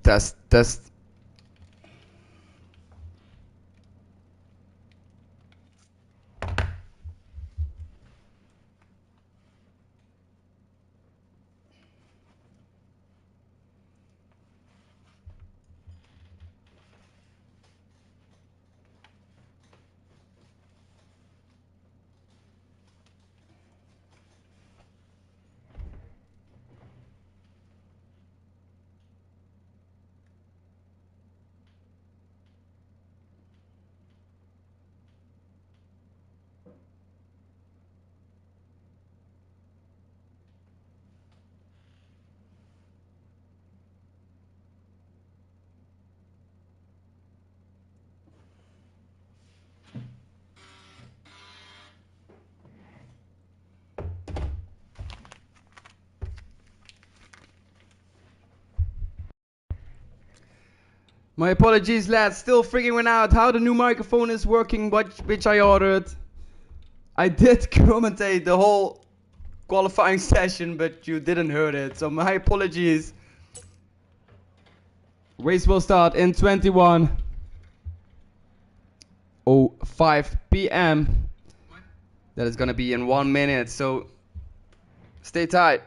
Test, test. My apologies, lads. Still figuring out how the new microphone is working, which I ordered. I did commentate the whole qualifying session, but you didn't hear it, so my apologies. Race will start in 21:05 p.m. That is gonna be in 1 minute, so stay tight.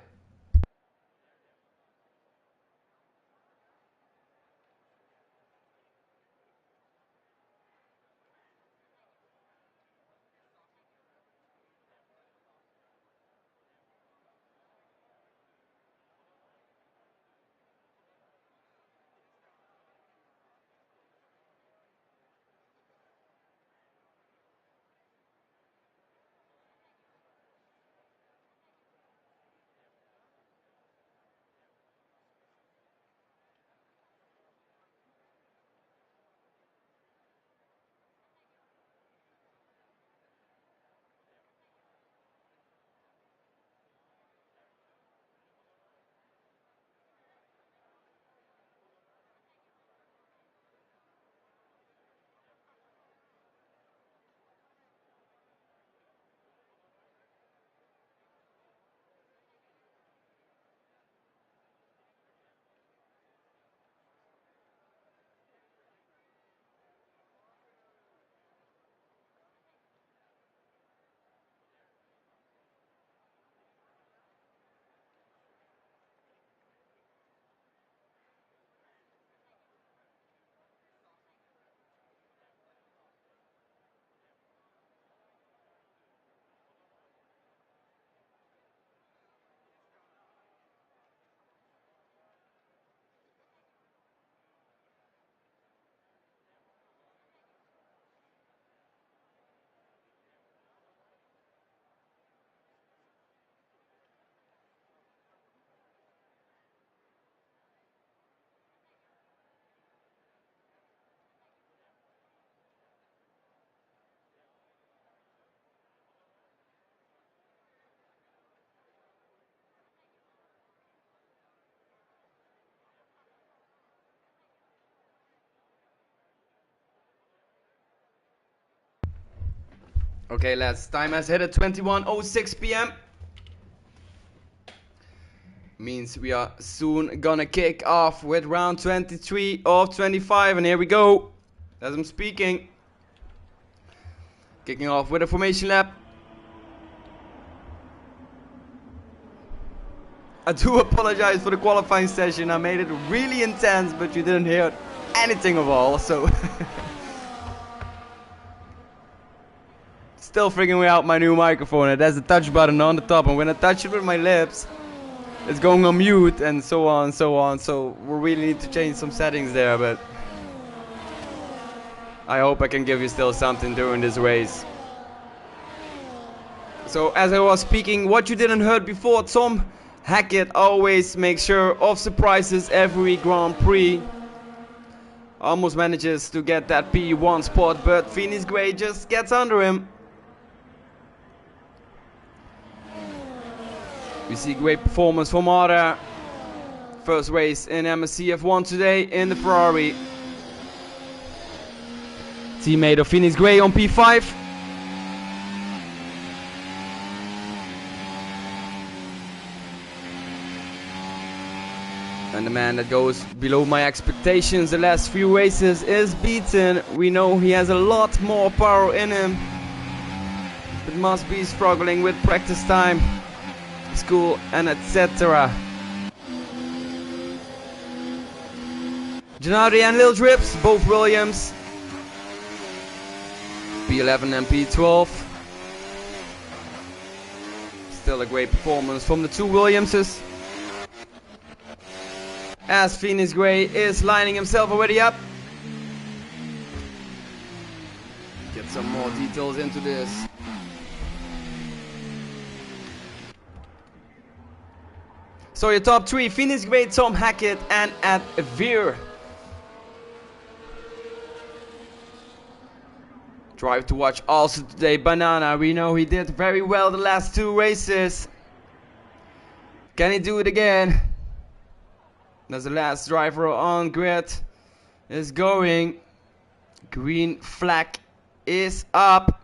Okay, lads, time has hit at 21:06 p.m. Means we are soon gonna kick off with round 23 of 25, and here we go. As I'm speaking, kicking off with a formation lap. I do apologize for the qualifying session. I made it really intense, but you didn't hear anything of all, so still figuring out my new microphone. It has a touch button on the top, and when I touch it with my lips, it's going on mute and so on, so we really need to change some settings there, but I hope I can give you still something during this race. So as I was speaking, what you didn't heard before, Tom Hackett always makes sure of surprises every Grand Prix. Almost manages to get that P1 spot, but PhoenixGray just gets under him. We see great performance from Arda. First race in MSC F1 today in the Ferrari. Teammate of PhoenixGray on P5. And the man that goes below my expectations the last few races is beaten. We know he has a lot more power in him, but must be struggling with practice time, school and etc. Gennady and Lil Drips, both Williams. P11 and P12. Still a great performance from the two Williamses. As PhoenixGray is lining himself already up. Get some more details into this. So your top three: PhoenixGray, Tom Hackett and Adveer. Drive to watch also today, Banana. We know he did very well the last two races. Can he do it again? As the last driver on grid is going. Green flag is up.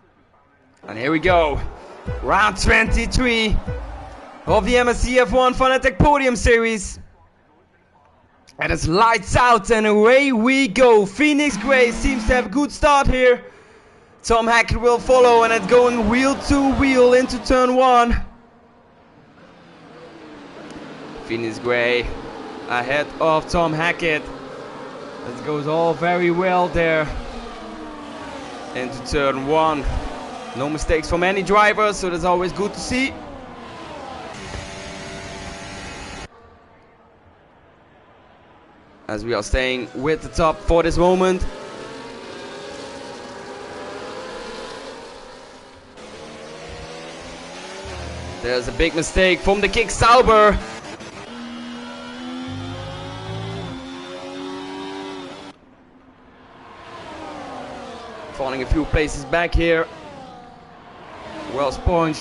And here we go. Round 23 of the MSC F1 Fanatec Podium Series. And it's lights out and away we go. PhoenixGray seems to have a good start here. Tom Hackett will follow and it's going wheel to wheel into turn one. PhoenixGray ahead of Tom Hackett. That goes all very well there into turn one. No mistakes from any driver, so that's always good to see. As we are staying with the top for this moment. There's a big mistake from the kick Sauber. Falling a few places back here. Well Sponge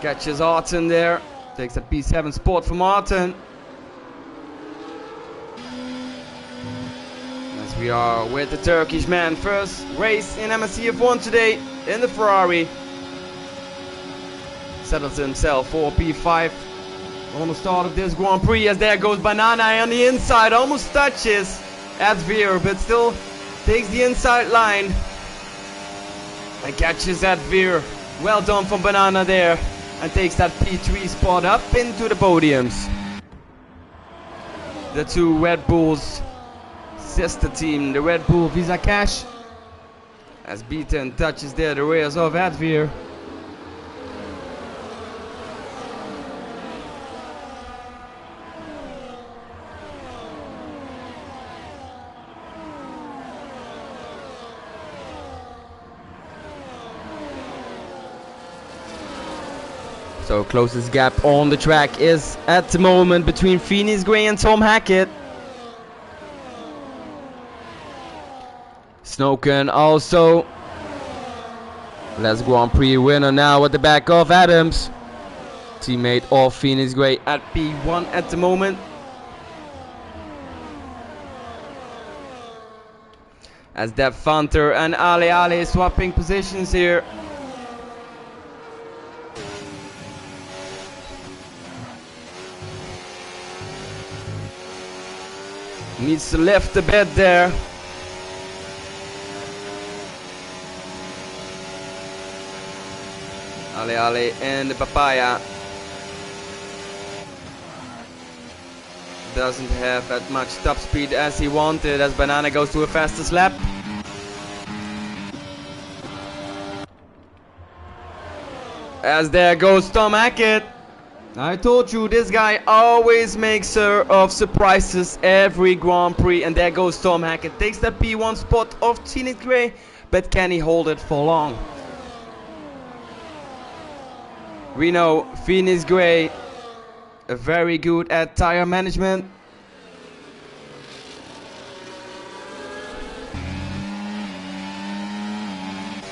catches Arten there. Takes a P7 spot from Arten. As we are with the Turkish man. First race in MSC F1 today in the Ferrari. Settles himself for P5 on the start of this Grand Prix. As there goes Banana on the inside. Almost touches Adveer, but still takes the inside line and catches Adveer. Well done from Banana there, and takes that P3 spot up into the podiums. The two Red Bulls sister team, the Red Bull Visa Cash, as beaten touches there the rears of Adveer. So closest gap on the track is at the moment between PhoenixGray and Tom Hackett. Snoken also. Last Grand Prix winner now at the back of Adams. Teammate of PhoenixGray at P1 at the moment. As Dev Fanter and Ale swapping positions here. Needs to lift a bit there. Ale and the Papaya. Doesn't have that much top speed as he wanted, as Banana goes to a fastest lap. As there goes Tom Hackett. I told you, this guy always makes sure of surprises every Grand Prix. And there goes Tom Hackett. Takes the P1 spot of PhoenixGray, but can he hold it for long? We know PhoenixGray very good at tire management.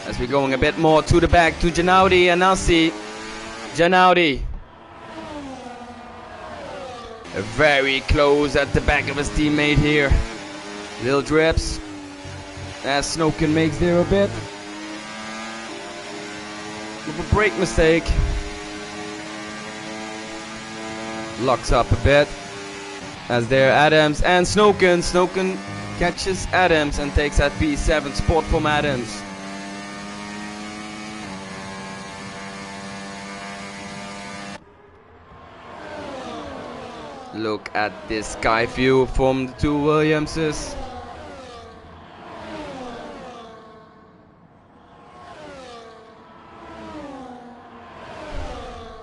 As we're going a bit more to the back to Gennady, and now see Gennady. Very close at the back of his teammate here. Lil Drips. As Snoken makes there a bit of a brake mistake. locks up a bit. As there Adams and Snoken. Snoken catches Adams and takes that P7 spot from Adams. Look at this sky view from the two Williamses.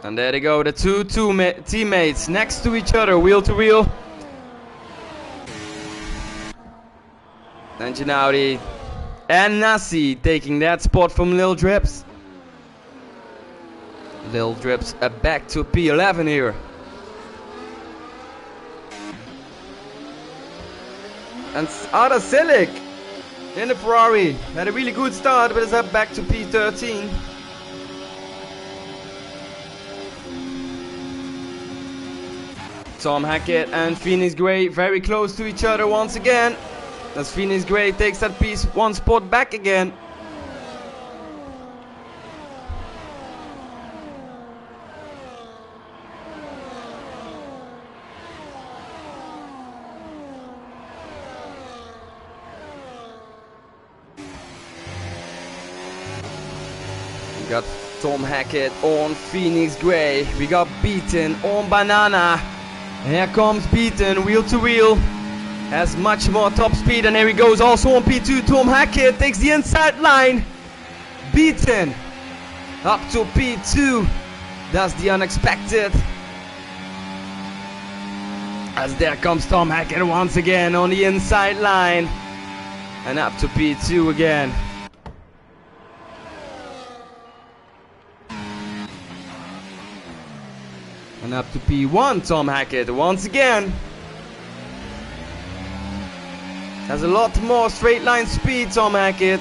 And there they go, the two teammates next to each other, wheel to wheel. And Ginaudi and Nasi taking that spot from Lil Drips. Lil Drips back to P11 here. And Ada Selic in the Ferrari had a really good start, but is up back to P13. Tom Hackett and PhoenixGray very close to each other once again. As PhoenixGray takes that P1 spot back again. We got Tom Hackett on PhoenixGray. We got Beaten on Banana. Here comes Beaten, wheel to wheel. Has much more top speed, and here he goes also on P2. Tom Hackett takes the inside line. Beaten up to P2. Does the unexpected. As there comes Tom Hackett once again on the inside line. And up to P2 again. And up to P1, Tom Hackett once again. Has a lot more straight line speed, Tom Hackett.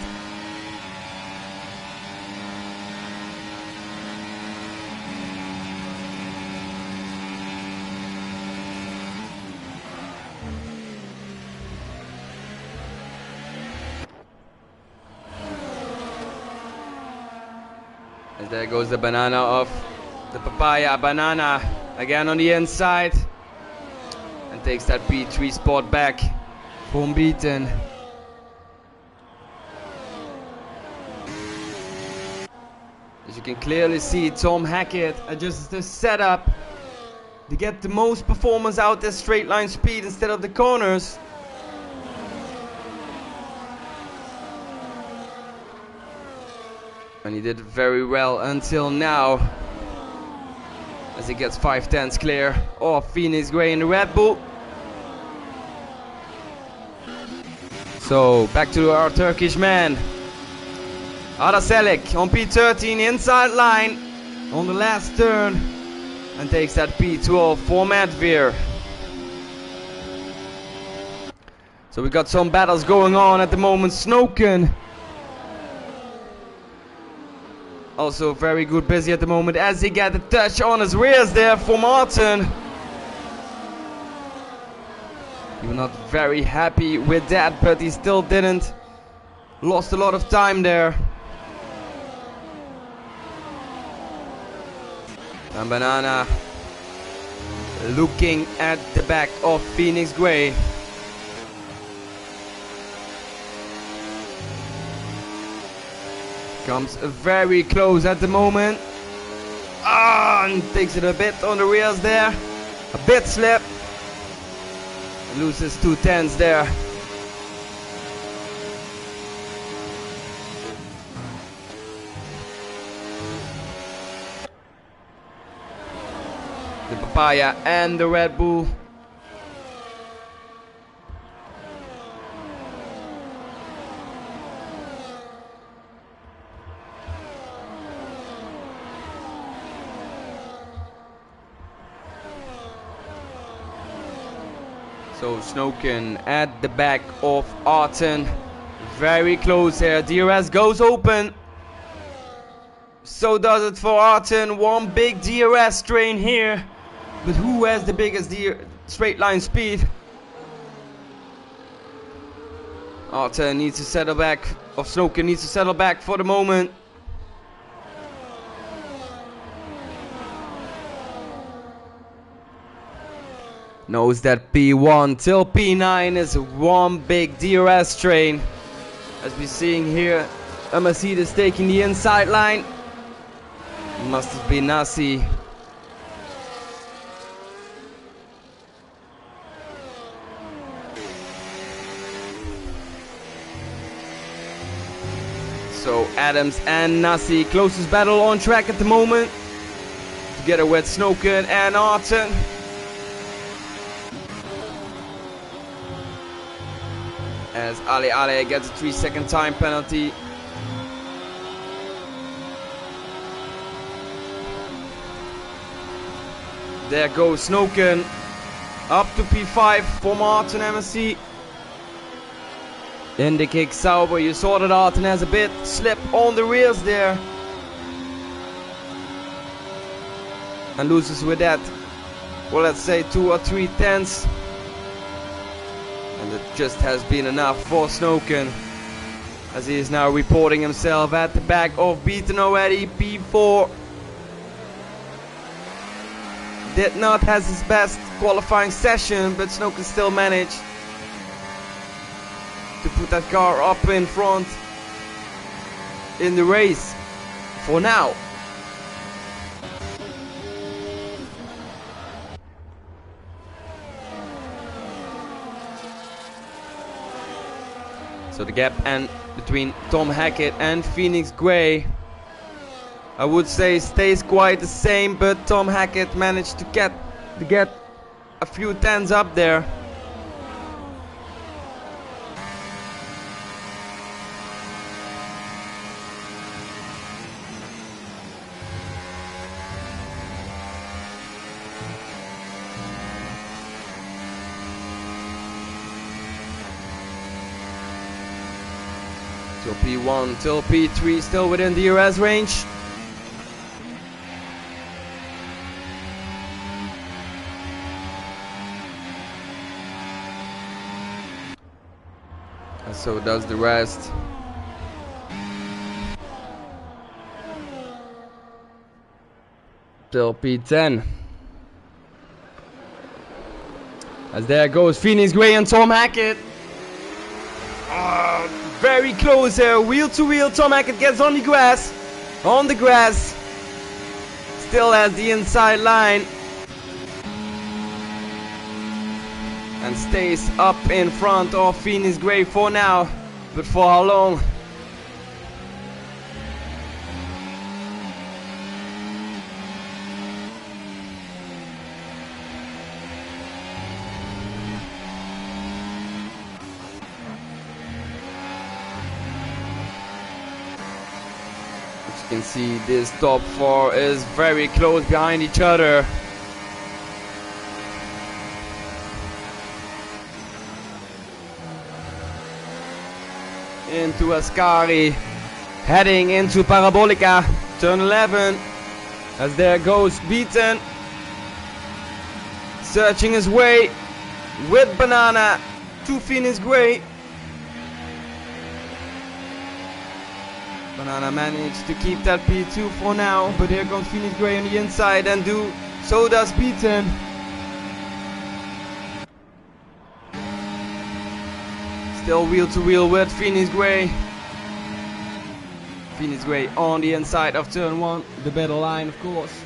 As there goes the banana of the papaya. Banana again on the inside. And takes that P3 spot back. From Beaten. As you can clearly see, Tom Hackett adjusts the setup to get the most performance out there, straight line speed instead of the corners. And he did very well until now. As he gets 5/10 clear of PhoenixGray in the Red Bull. So back to our Turkish man. Ada Selic on P13 inside line on the last turn and takes that P12 for Madveer. So we got some battles going on at the moment. Snoken also very good busy at the moment as he got a touch on his rears there for Martin. He was not very happy with that, but he still didn't. Lost a lot of time there. And Banana looking at the back of PhoenixGray. Comes very close at the moment. And takes it a bit on the rears there. A bit slip. Loses 2/10 there. The papaya and the Red Bull. So Snoken at the back of Arten. Very close here. DRS goes open. So does it for Arten. One big DRS train here. But who has the biggest straight line speed? Arten needs to settle back. Or Snoken needs to settle back for the moment. knows that P1 till P9 is one big DRS train. As we're seeing here, a Mercedes taking the inside line. Must have been Nasi. So Adams and Nasi, closest battle on track at the moment, together with Snoken and Arten. As Ale gets a 3-second time penalty. There goes Snoken, up to P5 for Arten MSC. In the kick Sauber, you saw that Arten has a bit slip on the rears there. And loses with that, well, let's say 2 or 3 tenths. And it just has been enough for Snoken, as he is now reporting himself at the back of Beaten already, P4. Did not have his best qualifying session, but Snoken still managed to put that car up in front in the race for now. So the gap and between Tom Hackett and PhoenixGray, I would say, stays quite the same, but Tom Hackett managed to get a few tenths up there. So P1 till P3 still within the DRS range. And so does the rest. Till P10. As there goes PhoenixGray and Tom Hackett. Very close here, wheel to wheel. Tom Hackett gets on the grass. Still has the inside line. And stays up in front of PhoenixGray for now. But for how long? You can see this top 4 is very close behind each other. Into Ascari, heading into Parabolica, turn 11, as there goes Beaten, searching his way with Banana to PhoenixGray. Banana managed to keep that P2 for now, but here comes PhoenixGray on the inside, and so does Beaten. Still wheel to wheel with PhoenixGray. PhoenixGray on the inside of turn 1, the battle line of course.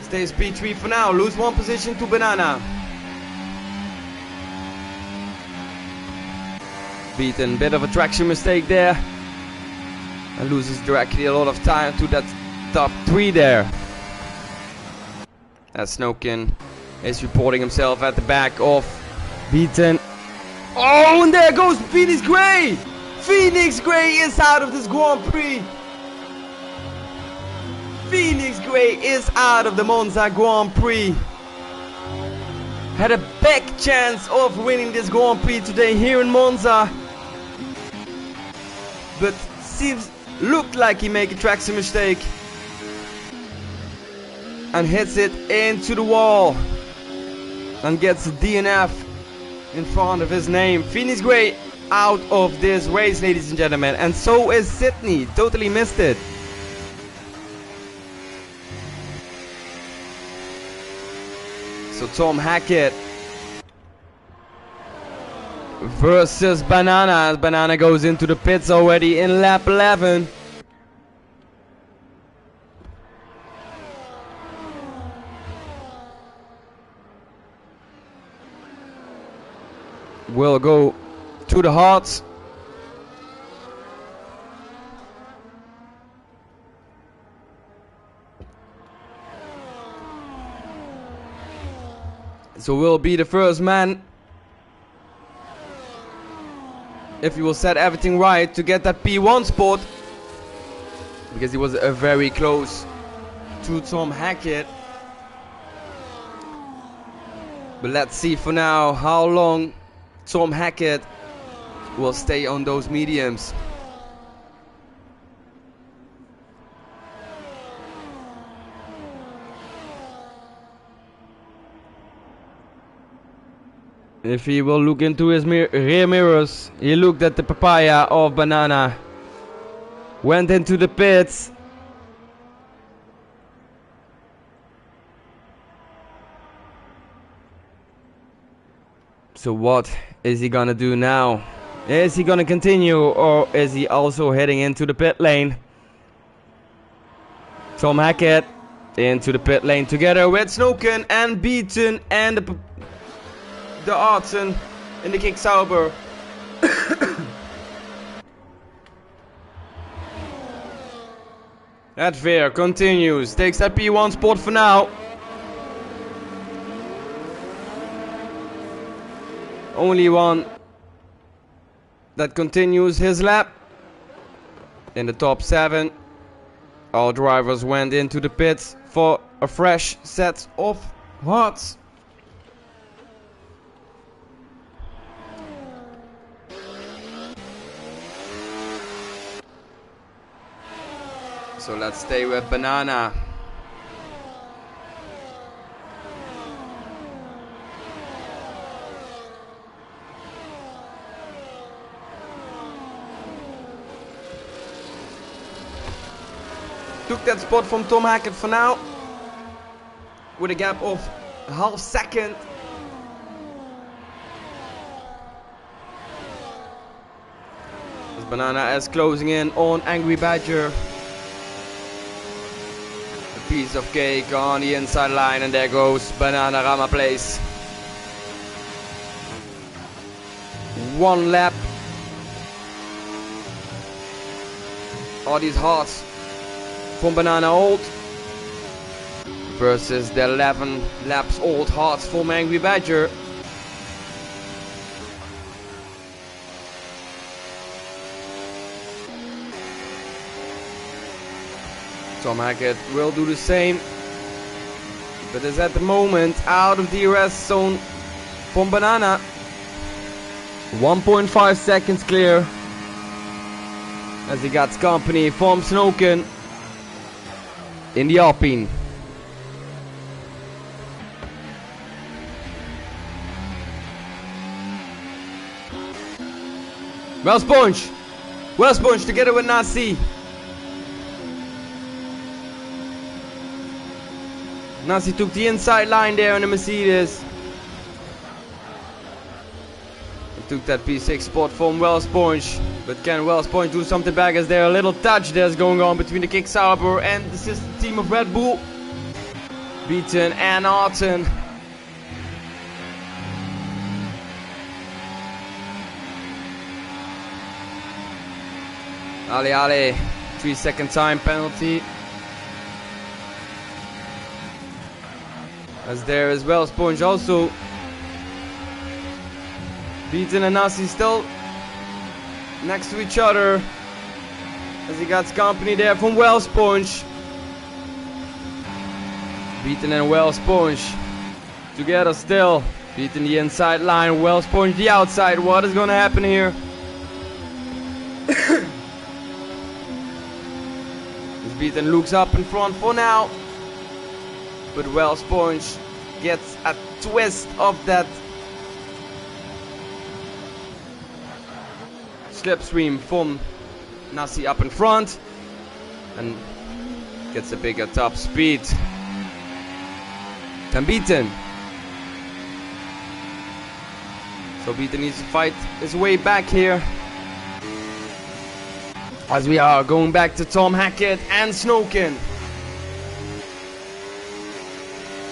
Stays P3 for now, lose 1 position to Banana. Beaten, bit of a traction mistake there. And loses directly a lot of time to that top 3 there. As Snoken is reporting himself at the back of Beaten. Oh, and there goes PhoenixGray! PhoenixGray is out of this Grand Prix! PhoenixGray is out of the Monza Grand Prix. Had a big chance of winning this Grand Prix today here in Monza. But looked like he made a traction mistake. And hits it into the wall. And gets a DNF in front of his name. PhoenixGray out of this race, ladies and gentlemen. And so is Sydney. Totally missed it. So Tom Hackett versus Banana. Banana goes into the pits already in lap 11. Will go to the hearts. So will be the first man, if he will set everything right, to get that P1 spot, because he was very close to Tom Hackett. But let's see for now how long Tom Hackett will stay on those mediums. If he will look into his rear mirrors, he looked at the papaya of Banana, went into the pits. So what is he gonna do now? Is he gonna continue, or is he also heading into the pit lane? Tom Hackett into the pit lane together with Snoken and Beaton and the Artsen in the kick Sauber. That Veer continues, takes that P1 spot for now. Only one that continues his lap in the top 7. All drivers went into the pits for a fresh set of hearts. So let's stay with Banana. Took that spot from Tom Hackett for now, with a gap of a half second. As Banana is closing in on Angry Badger. A piece of cake on the inside line, and there goes Banana Rama Place. One lap. All these hearts from Banana Old versus the 11 laps old hearts from Angry Badger. Tom Hackett will do the same, but is at the moment out of the arrest zone from Banana. 1.5 seconds clear as he got company from Snoken in the Alpine. Well Sponge together with Nasi. Nasi took the inside line there on the Mercedes. He took that P6 spot from Wellsponge. But can Wellsponge do something back? Is there a little touch that's going on between the Kick Sauber and the sister team of Red Bull? Beaton and Arten. Ale, 3-second time penalty. As there is Wellsponge also. Beaton and Nasi still next to each other, as he got company there from Wellsponge. Beaton and Wellsponge together still. Beaton the inside line, Wellsponge the outside. What is going to happen here? As Beaton looks up in front for now, but Wellsponge gets a twist of that slipstream from Nasi up in front and gets a bigger top speed than Beaton. So Beaton needs to fight his way back here. As we are going back to Tom Hackett and Snowkin.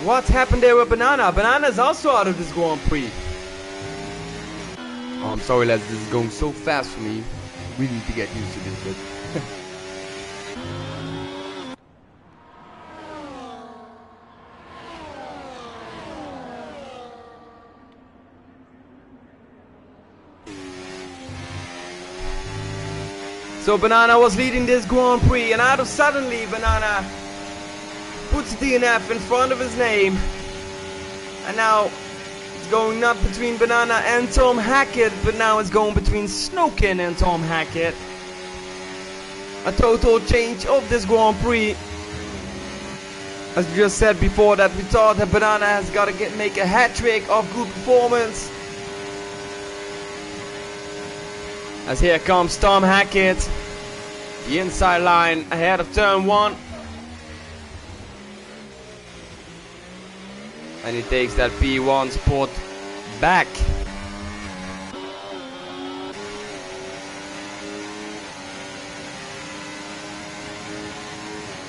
What happened there with Banana? Banana is also out of this Grand Prix. Oh, I'm sorry lads, this is going so fast for me. We need to get used to this bit. So Banana was leading this Grand Prix, and out of suddenly Banana puts DNF in front of his name. And now it's going not between Banana and Tom Hackett, but now it's going between Snowkin and Tom Hackett. A total change of this Grand Prix. As we just said before, that we thought that Banana has got to make a hat-trick of good performance. As here comes Tom Hackett, the inside line ahead of turn 1. And he takes that P1 spot back.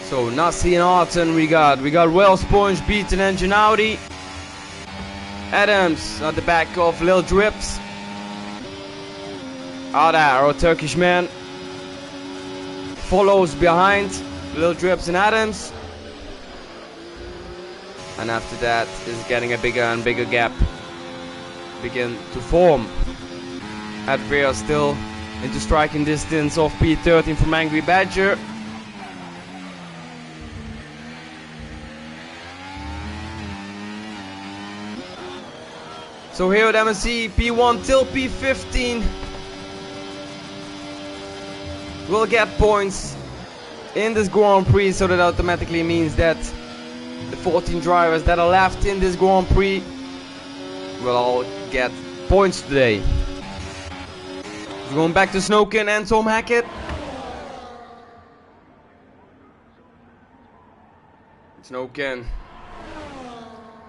So Nassi and Arton we got Well Sponge, Beaton and Gennady. Adams at the back of Lil Drips. Ada, our Turkish man, follows behind Lil Drips and Adams. And after that is getting a bigger and bigger gap begin to form. Adver still into striking distance of P13 from Angry Badger. So here at MSC, P1 till P15 will get points in this Grand Prix, so that automatically means that the 14 drivers that are left in this Grand Prix will all get points today. We're going back to Snowkin and Tom Hackett. Snowkin.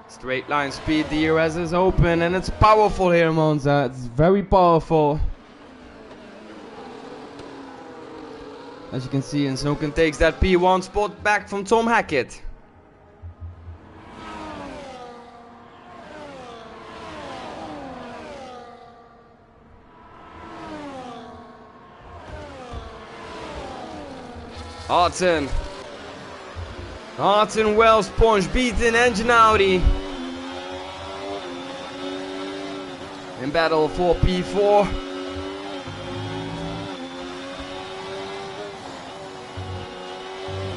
Straight line speed, DRS is open, and it's powerful here in Monza. It's very powerful. As you can see, and Snowkin takes that P1 spot back from Tom Hackett. Arton, Well Sponge, Beaton and Gennady in battle for P4.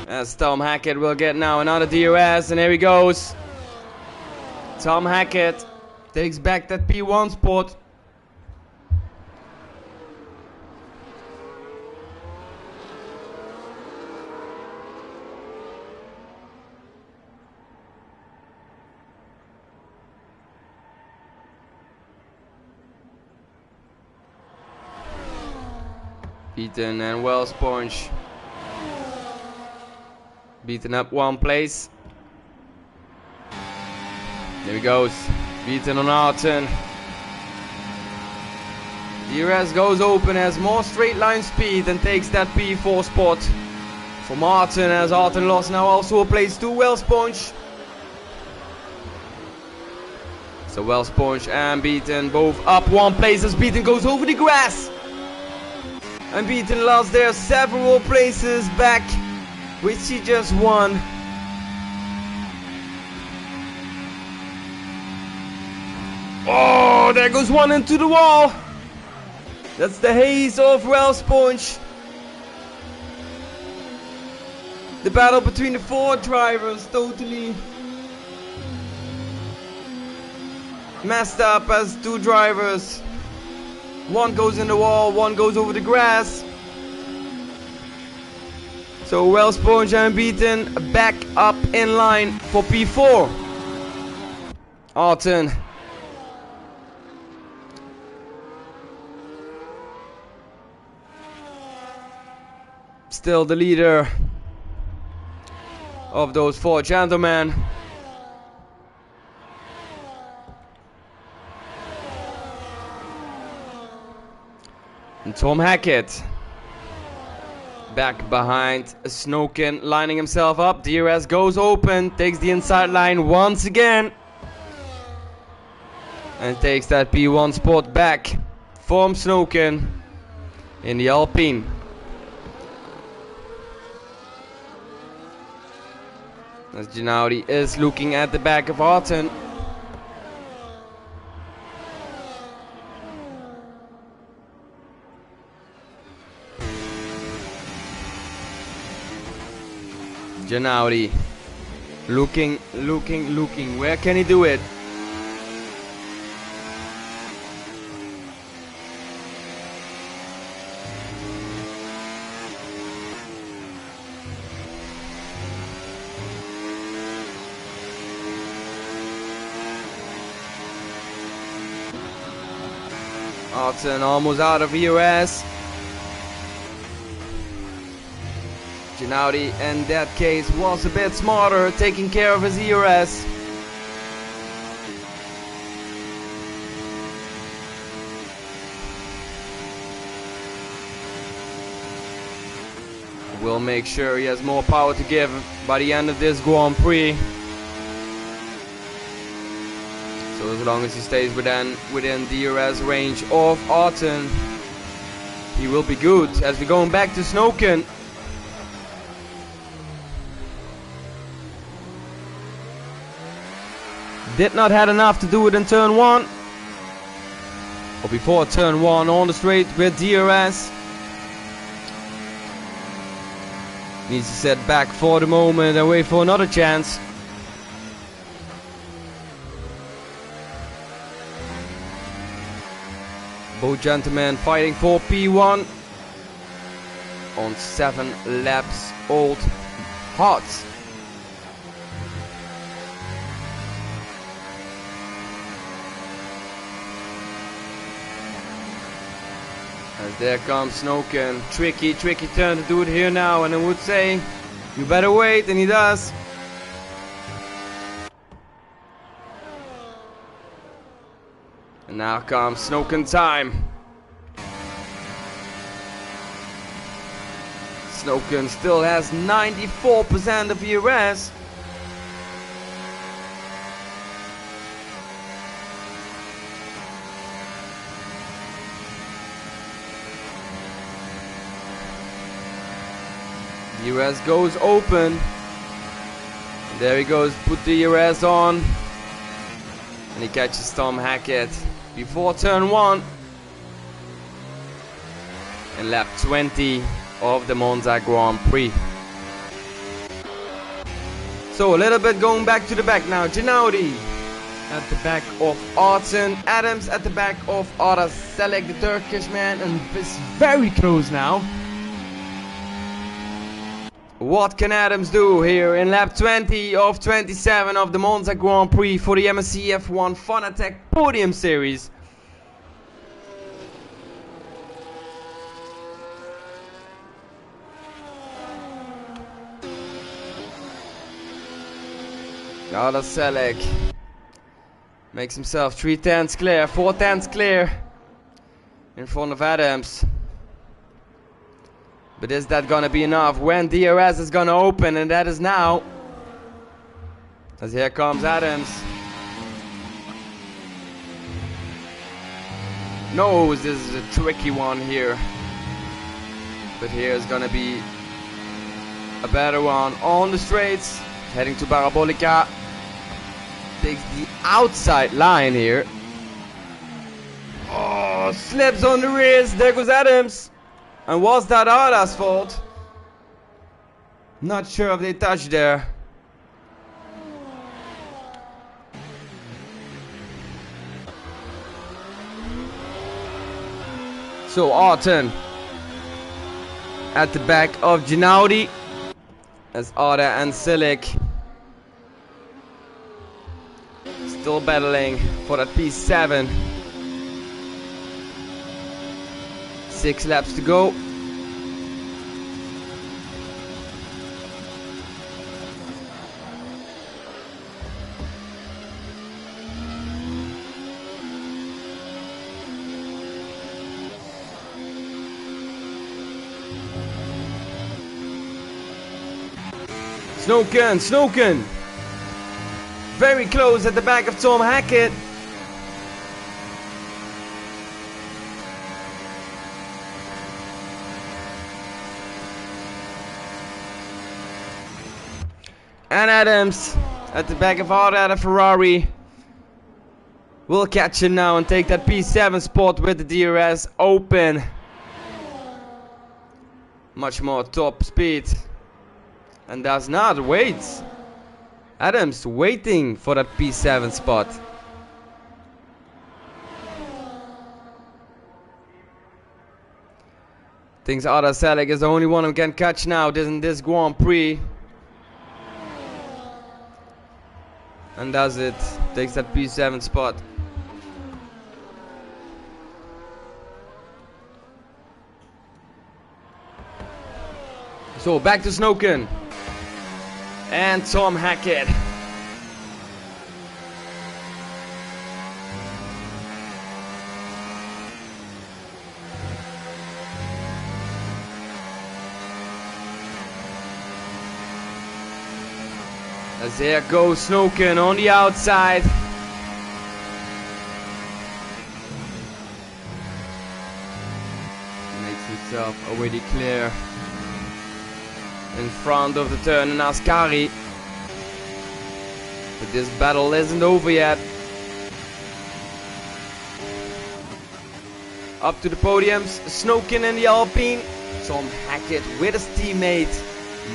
As Tom Hackett will get now another DRS, and here he goes. Tom Hackett takes back that P1 spot. Beaton and Well Sponge. Beaten up one place. There he goes. Beaton on Arton. DRS goes open, has more straight line speed and takes that P4 spot from Arton, as Arton lost now also a place to Well Sponge. So Well Sponge and Beaton both up one place as Beaton goes over the grass. And Beaton lost there several places back, which he just won. Oh, there goes one into the wall. That's the haze of Well Sponge. The battle between the 4 drivers totally messed up, as 2 drivers. One goes in the wall, one goes over the grass. So Well Sponge and Beaton back up in line for P4. Arton. Still the leader of those 4 gentlemen. And Tom Hackett back behind Snoken, lining himself up. DRS goes open, takes the inside line once again. And takes that P1 spot back from Snoken in the Alpine. As Ginaudi is looking at the back of Arten. Ginaudi looking. Where can he do it? Arten almost out of EOS. Ginaudi in that case was a bit smarter, taking care of his ERS. We'll make sure he has more power to give by the end of this Grand Prix. So as long as he stays within DRS range of Arten, he will be good. As we're going back to Snoken. Did not had enough to do it in turn 1. Or before turn 1 on the straight with DRS. Needs to set back for the moment and wait for another chance. Both gentlemen fighting for P1 on 7 laps old hearts. As there comes Snoken. Tricky turn to do it here now, and I would say you better wait, and he does. And now comes Snoken time. Snoken still has 94% of ERS. ERS goes open. And there he goes, put the ERS on. And he catches Tom Hackett before turn 1. And lap 20 of the Monza Grand Prix. So a little bit going back to the back now. Ginaudi at the back of Arten. Adams at the back of Aras Selek, the Turkish man. And it's very close now. What can Adams do here in lap 20 of 27 of the Monza Grand Prix for the MSC F1 Fanatec Podium Series? Aras Selek makes himself 3 tenths clear, 4 tenths clear in front of Adams. But is that gonna be enough when DRS is gonna open? And that is now. As here comes Adams. Knows this is a tricky one here. But here is gonna be a better one on the straights. Heading to Parabolica. Takes the outside line here. Oh, slips on the wrist. There goes Adams. And was that Ada's fault? Not sure if they touched there. So Arten at the back of Ginaudi as Ada and Selek still battling for that P7. 6 laps to go. Snoken. Very close at the back of Tom Hackett. And Adams at the back of Harder Ferrari. We'll catch him now and take that P7 spot with the DRS open. Much more top speed. And does not wait. Adams waiting for that P7 spot. Thinks Ada Selig is the only one who can catch now in this Grand Prix. And does it. Takes that P7 spot. So back to Snoken. And Tom Hackett. As there goes Snoken on the outside. Makes himself already clear in front of the turn and Ascari. But this battle isn't over yet. Up to the podiums, Snoken in the Alpine. Tom Hackett with his teammate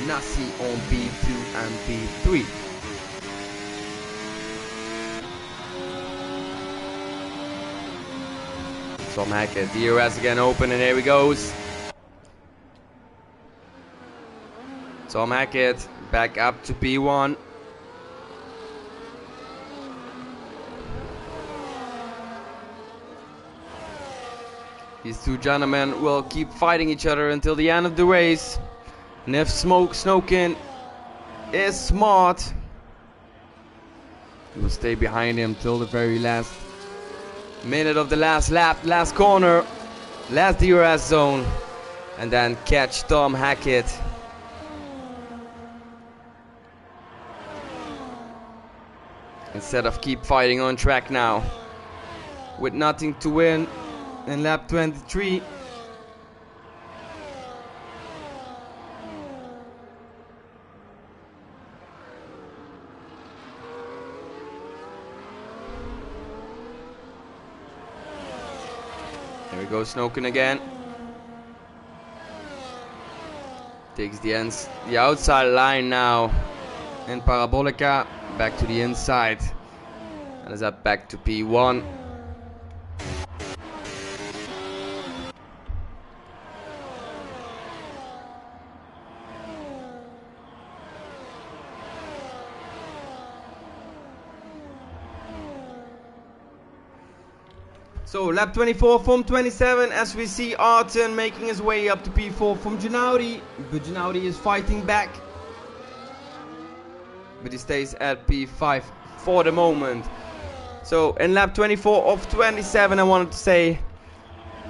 Nassi on P2 and P3. Tom Hackett, DRS again open, and here he goes. Tom Hackett back up to P1. These two gentlemen will keep fighting each other until the end of the race. And if Snoken is smart, he will stay behind him till the very last minute of the last lap, last corner, last DRS zone, and then catch Tom Hackett. Instead of keep fighting on track now, with nothing to win in lap 23. There we go, Snoken again. Takes the outside line now in Parabolica, back to the inside, and is up back to P1. So lap 24 from 27, as we see Arten making his way up to P4 from Gennady, but Gennady is fighting back. But he stays at P5 for the moment. So in lap 24 of 27, I wanted to say,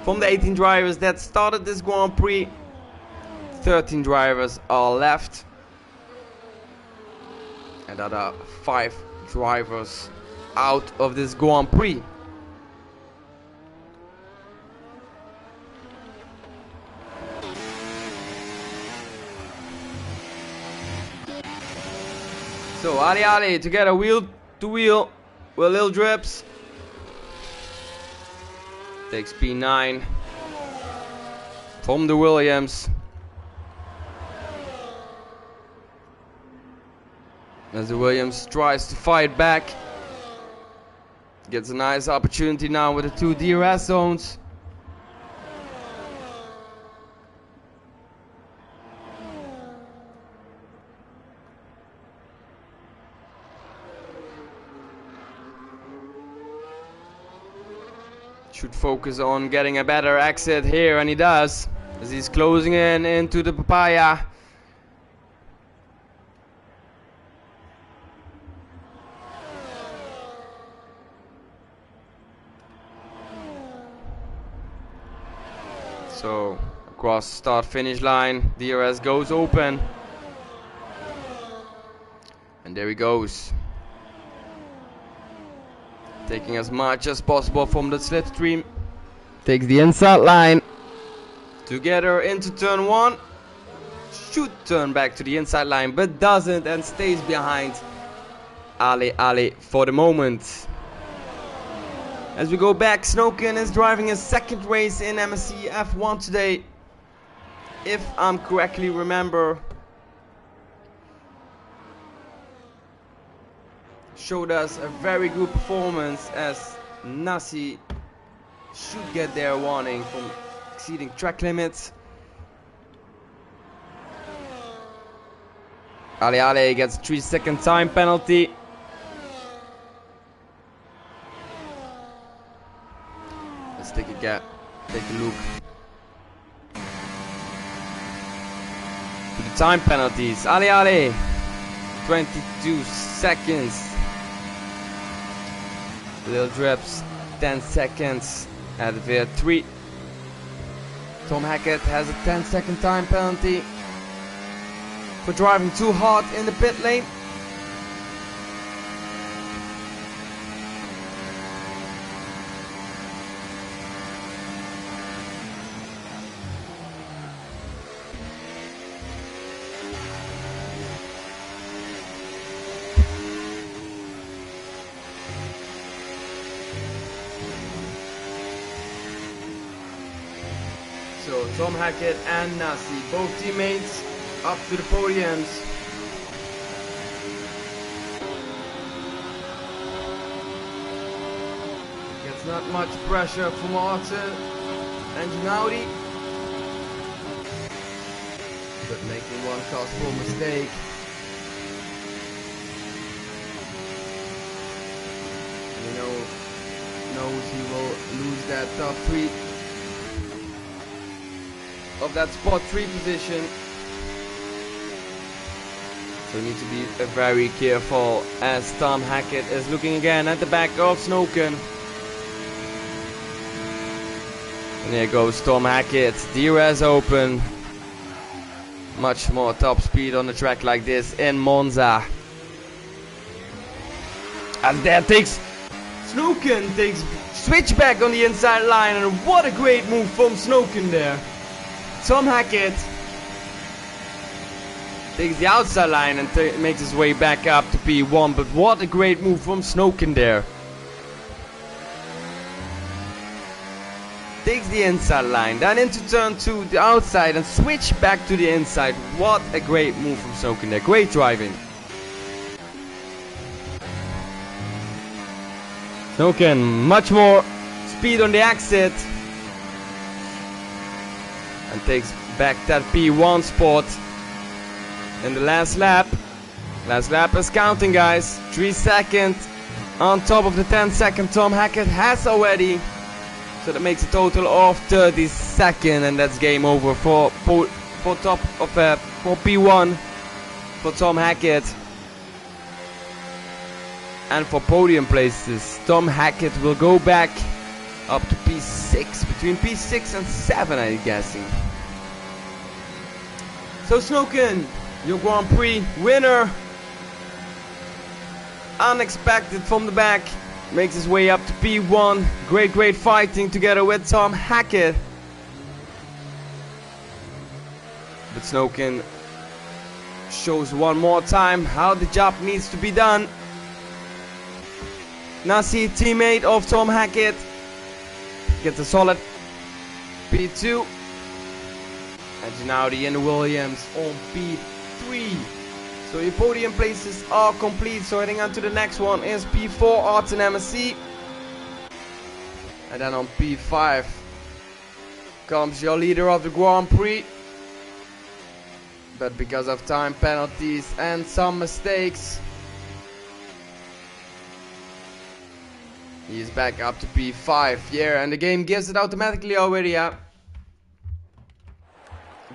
from the 18 drivers that started this Grand Prix, 13 drivers are left. And there are 5 drivers out of this Grand Prix. So Ali together wheel to wheel with Lil Drips. Takes P9 from the Williams. As the Williams tries to fight back. Gets a nice opportunity now with the 2 DRS zones. Should focus on getting a better exit here, and he does, as he's closing in into the papaya. So across start finish line, DRS goes open. there he goes. Taking as much as possible from the slipstream. Takes the inside line. Together into turn 1. Should turn back to the inside line, but doesn't and stays behind Ali for the moment. As we go back, Snowken is driving his second race in MSC F1 today. If I'm correctly remember. Showed us a very good performance as Nasi should get their warning from exceeding track limits. Ali gets a 3-second time penalty. Let's take a look. To the time penalties. Ali, 22 seconds. Little Drips, 10 seconds. Advere 3. Tom Hackett has a 10-second time penalty for driving too hard in the pit lane. So Tom Hackett and Nasi, both teammates, up to the podiums. Gets not much pressure from Martin and Ginaudi, but making one costful mistake. He knows he will lose that top 3 of that spot 3 position. So we need to be very careful as Tom Hackett is looking again at the back of Snowken. And there goes Tom Hackett, DRS open. Much more top speed on the track like this in Monza. And there Snowken takes switchback on the inside line, and what a great move from Snowken there. Tom Hackett takes the outside line and makes his way back up to P1, but what a great move from Snowken there. Takes the inside line, then into turn 2, the outside, and switch back to the inside. What a great move from Snowken there, great driving. Snowken, much more speed on the exit. And takes back that P1 spot in the last lap. Last lap is counting, guys. 3 seconds on top of the 10-second Tom Hackett has already. So that makes a total of 30 seconds, and that's game over for P1 for Tom Hackett. And for podium places, Tom Hackett will go back up to P6, between P6 and 7, I'm guessing. So Snowken, your Grand Prix winner, unexpected from the back, makes his way up to P1. Great fighting together with Tom Hackett. But Snowken shows one more time how the job needs to be done. Nasi, teammate of Tom Hackett, gets a solid P2. And Ginaudi and Williams on P3. So your podium places are complete. So heading on to the next one is P4, Arts and MSC. And then on P5 comes your leader of the Grand Prix. But because of time penalties and some mistakes, he is back up to P5. Yeah, and the game gives it automatically already, yeah.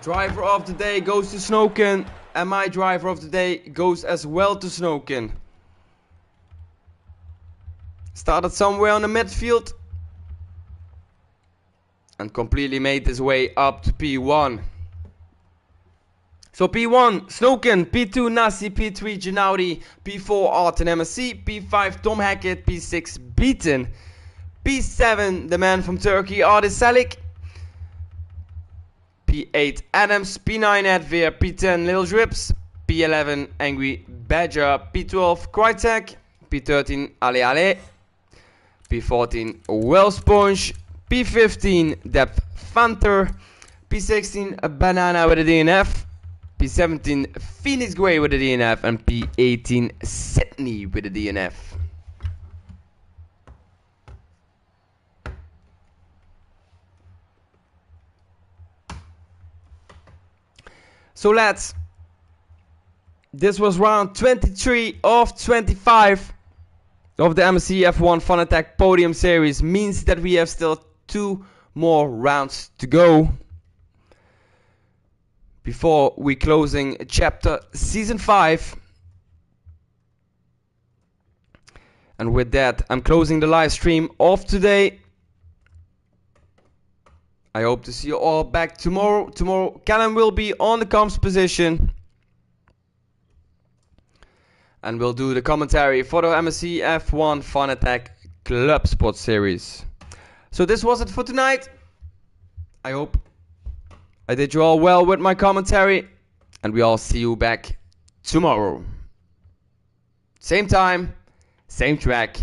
Driver of the day goes to Snowken, and my driver of the day goes as well to Snowken. Started somewhere on the midfield and completely made his way up to P1. So P1, Snoken, P2, Nasi, P3, Ginaudi, P4, Arten MSC, P5, Tom Hackett, P6, Beaten, P7, the man from Turkey, Ardis Salik, P8, Adams, P9, Advir, P10, Lil Drips, P11, Angry Badger, P12, Crytek, P13, Ale Ale, P14, Wellsponge, P15, Depth Fanter, P16, Banana with a DNF, P17, PhoenixGray with a DNF, and P18, Sydney with a DNF. So lads, this was round 23 of 25 of the MSC F1 Fanatec Podium Series. Means that we have still 2 more rounds to go before we closing chapter season 5. And with that, I'm closing the live stream of today. I hope to see you all back tomorrow. Tomorrow, Callum will be on the comms position. And we'll do the commentary for the MSC F1 Fanatec ClubSport Series. So this was it for tonight. I hope I did you all well with my commentary. And we all see you back tomorrow. Same time, same track.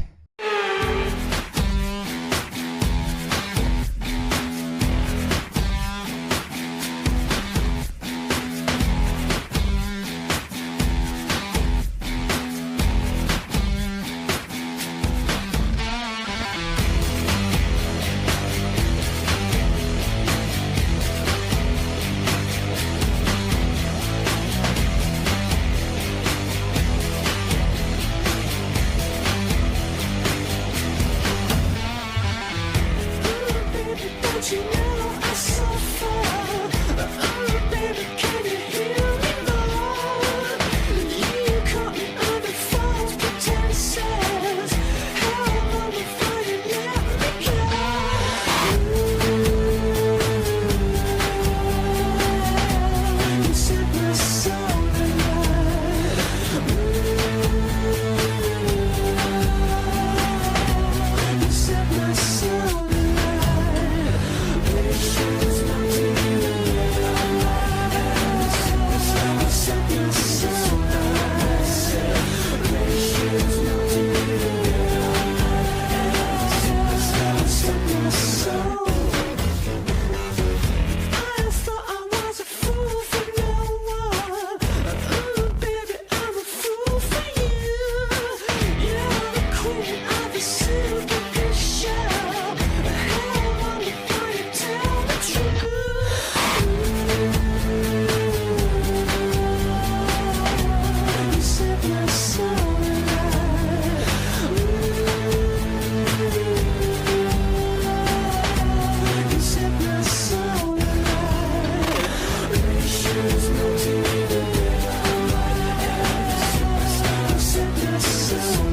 So